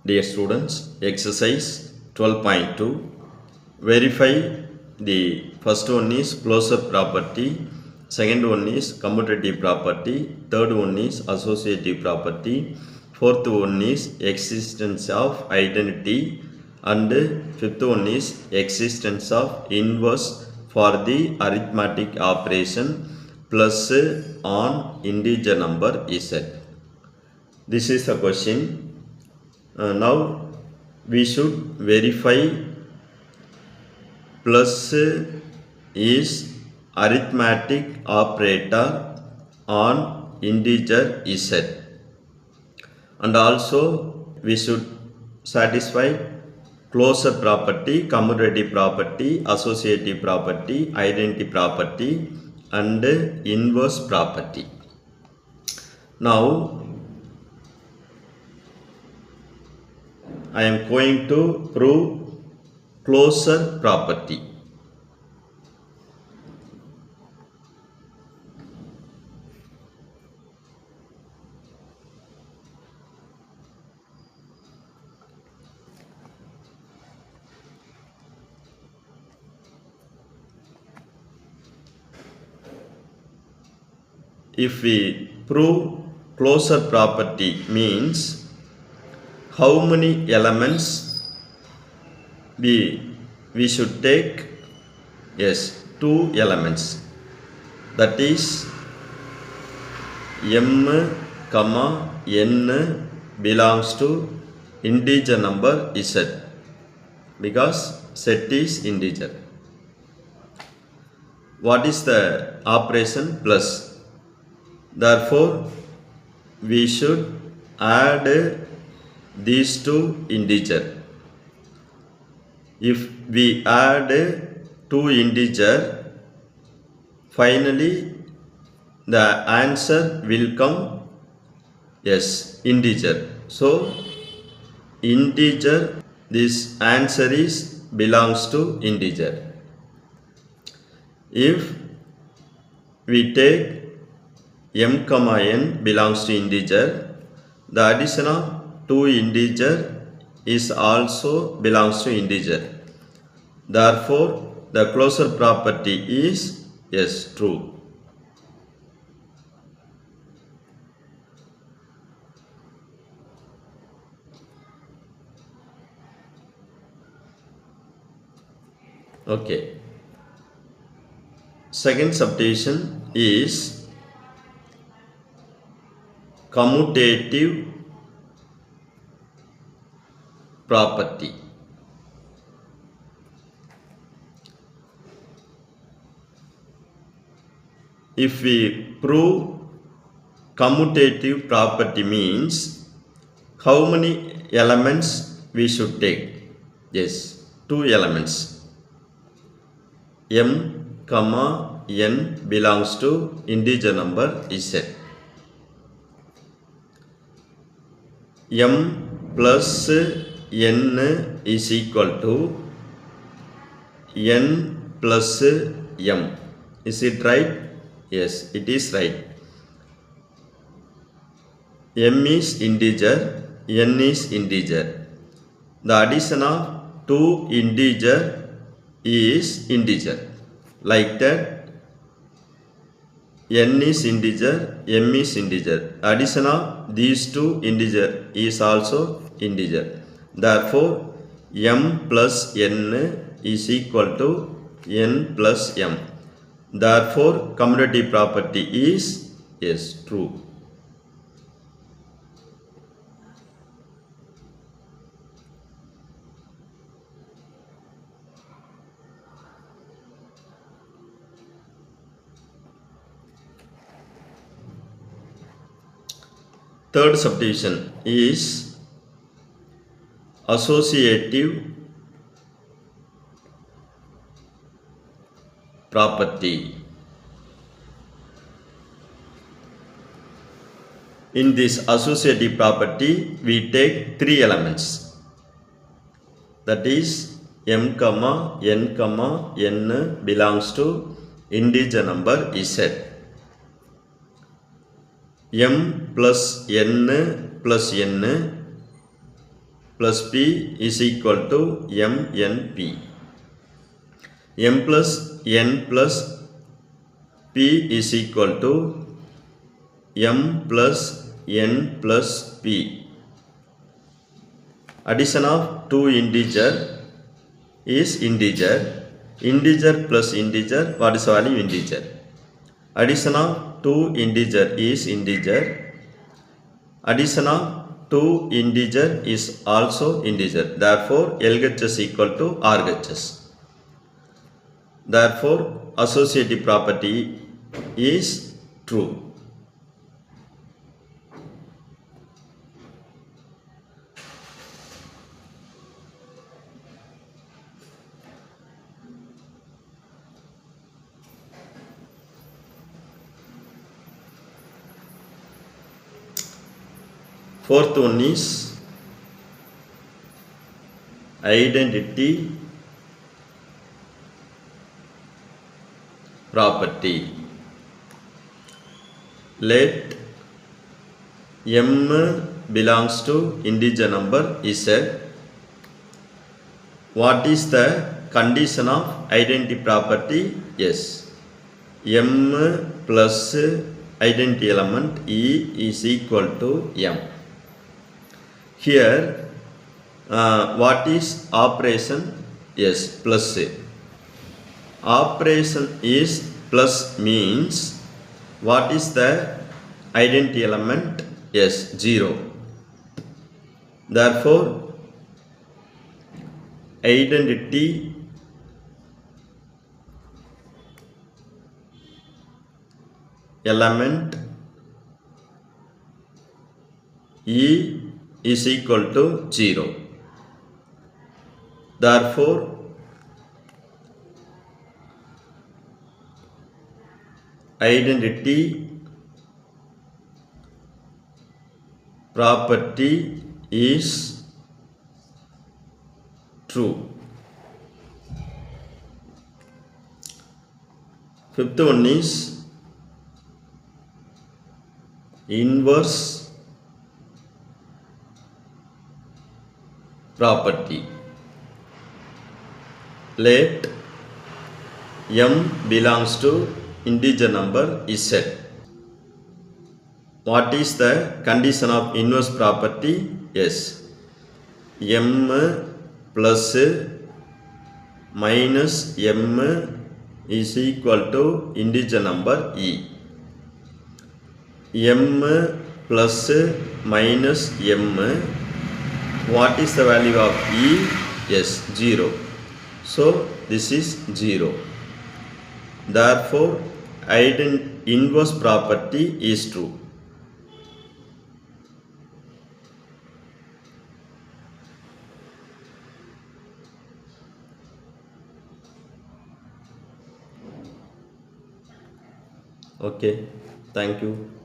Dear students, exercise 12.2. Verify the first one is closure property, second one is commutative property, third one is associative property, fourth one is existence of identity, and fifth one is existence of inverse for the arithmetic operation plus on integer number z. This is the question. Now we should verify plus is arithmetic operator on integer z, and also we should satisfy closure property, commutative property, associative property, identity property, and inverse property. Now I am going to prove closure property. If we prove closure property means how many elements we should take? Yes, 2 elements, that is m comma n belongs to integer number z, because set is integer. What is the operation? Plus. Therefore we should add these two integer. If we add 2 integer, finally the answer will come, yes, integer. So integer, this answer is belongs to integer. If we take m comma n belongs to integer, the addition of 2 integer is also belongs to integer. Therefore the closure property is, yes, true. Okay. Second subdivision is commutative property. If we prove commutative property means how many elements we should take? Yes, 2 elements. M comma n belongs to integer number z. M plus n is equal to n plus m. Is it right? Yes, it is right. M is integer, n is integer. The addition of 2 integer is integer. Like that, n is integer, m is integer. Addition of these 2 integer is also integer. Therefore m plus n is equal to n plus m. Therefore commutative property is, yes, true. Third subdivision is associative property. In this associative property, we take 3 elements, that is m comma n comma n belongs to integer number z. m plus n plus n plus p is equal to mnp. M plus n plus p is equal to m plus n plus p. Addition of two integer is integer. Integer plus integer, what is the value integer? Addition of two integer is integer. Addition of two integer is also integer. Therefore, LHS equal to RHS. Therefore, associative property is true. Fourth one is identity property. Let m belongs to integer number z. What is the condition of identity property? Yes. M plus identity element e is equal to m. Here what is operation? Yes, plus. Operation is plus means what is the identity element? Yes, 0. Therefore, identity element E is equal to 0. Therefore, identity property is true. Fifth one is inverse property. Let m belongs to integer number z. What is the condition of inverse property? Yes, m plus minus m is equal to integer number e. M plus minus m, what is the value of e? Yes, 0. So this is 0. Therefore, inverse property is true. Okay, thank you.